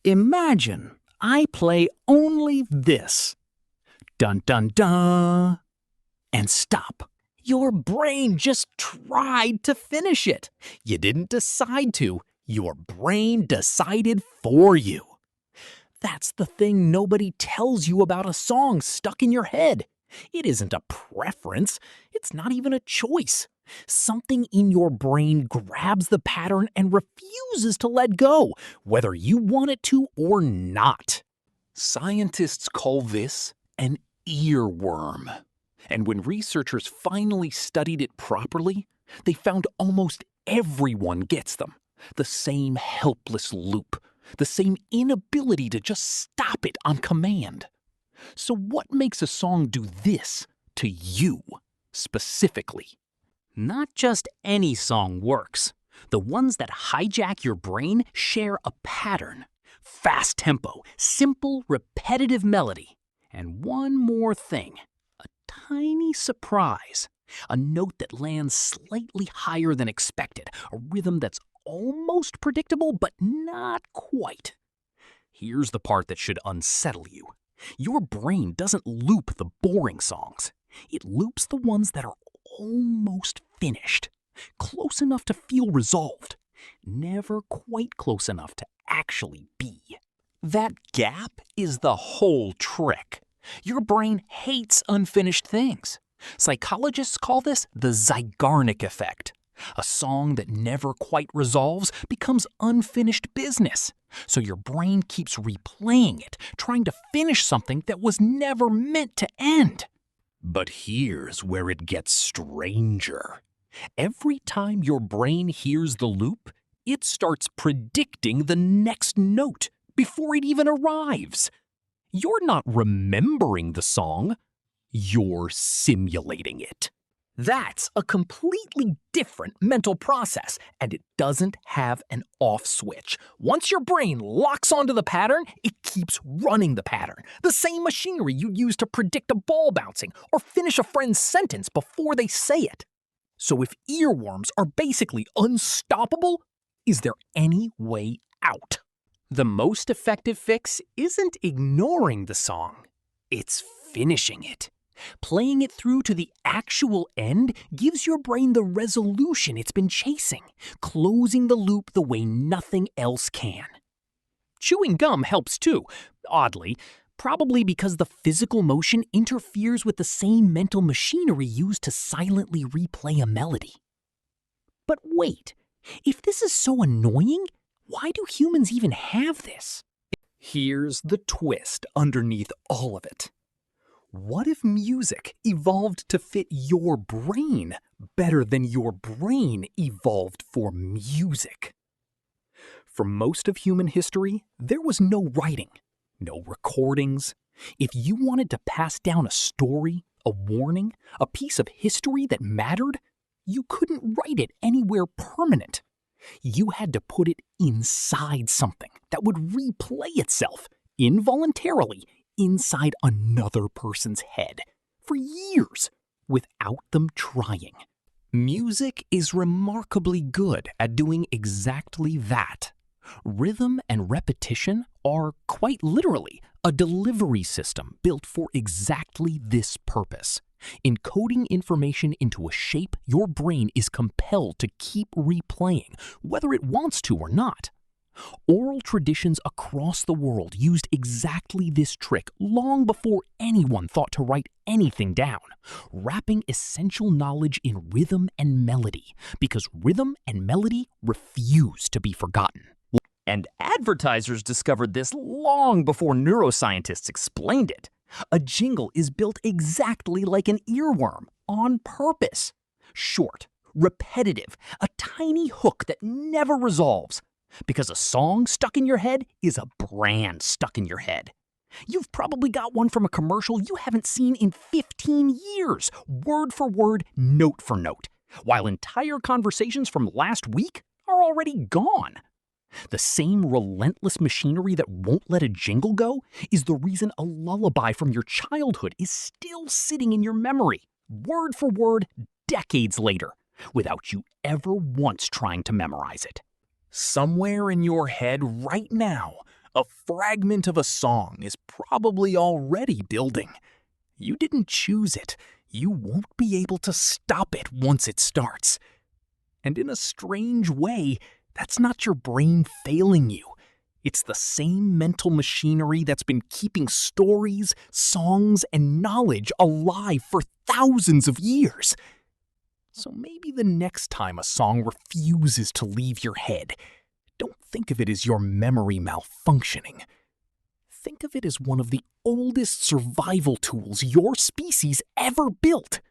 Imagine I play only this. Dun dun dun. And stop. Your brain just tried to finish it. You didn't decide to. Your brain decided for you. That's the thing nobody tells you about a song stuck in your head. It isn't a preference. It's not even a choice. Something in your brain grabs the pattern and refuses to let go, whether you want it to or not. Scientists call this an earworm. And when researchers finally studied it properly, they found almost everyone gets them. The same helpless loop, the same inability to just stop it on command. So what makes a song do this to you, specifically? Not just any song works. The ones that hijack your brain share a pattern. Fast tempo, simple, repetitive melody. And one more thing. A tiny surprise. A note that lands slightly higher than expected. A rhythm that's almost predictable, but not quite. Here's the part that should unsettle you. Your brain doesn't loop the boring songs. It loops the ones that are almost finished. Close enough to feel resolved. Never quite close enough to actually be. That gap is the whole trick. Your brain hates unfinished things. Psychologists call this the Zeigarnik Effect. A song that never quite resolves becomes unfinished business. So your brain keeps replaying it, trying to finish something that was never meant to end. But here's where it gets stranger. Every time your brain hears the loop, it starts predicting the next note before it even arrives. You're not remembering the song, you're simulating it. That's a completely different mental process, and it doesn't have an off switch. Once your brain locks onto the pattern, it keeps running the pattern. The same machinery you'd use to predict a ball bouncing or finish a friend's sentence before they say it. So if earworms are basically unstoppable, is there any way out? The most effective fix isn't ignoring the song, it's finishing it. Playing it through to the actual end gives your brain the resolution it's been chasing, closing the loop the way nothing else can. Chewing gum helps too, oddly, probably because the physical motion interferes with the same mental machinery used to silently replay a melody. But wait, if this is so annoying, why do humans even have this? Here's the twist underneath all of it. What if music evolved to fit your brain better than your brain evolved for music? For most of human history, there was no writing, no recordings. If you wanted to pass down a story, a warning, a piece of history that mattered, you couldn't write it anywhere permanent. You had to put it inside something that would replay itself involuntarily inside another person's head for years without them trying. Music is remarkably good at doing exactly that. Rhythm and repetition are quite literally a delivery system built for exactly this purpose. Encoding information into a shape your brain is compelled to keep replaying, whether it wants to or not. Oral traditions across the world used exactly this trick long before anyone thought to write anything down, wrapping essential knowledge in rhythm and melody, because rhythm and melody refuse to be forgotten. And advertisers discovered this long before neuroscientists explained it. A jingle is built exactly like an earworm, on purpose. Short, repetitive, a tiny hook that never resolves. Because a song stuck in your head is a brand stuck in your head. You've probably got one from a commercial you haven't seen in 15 years, word for word, note for note, while entire conversations from last week are already gone. The same relentless machinery that won't let a jingle go is the reason a lullaby from your childhood is still sitting in your memory, word for word, decades later, without you ever once trying to memorize it. Somewhere in your head right now, A fragment of a song is probably already building. You didn't choose it. You won't be able to stop it once it starts. And in a strange way, that's not your brain failing you. It's the same mental machinery that's been keeping stories, songs, and knowledge alive for thousands of years. So maybe the next time a song refuses to leave your head, don't think of it as your memory malfunctioning. Think of it as one of the oldest survival tools your species ever built.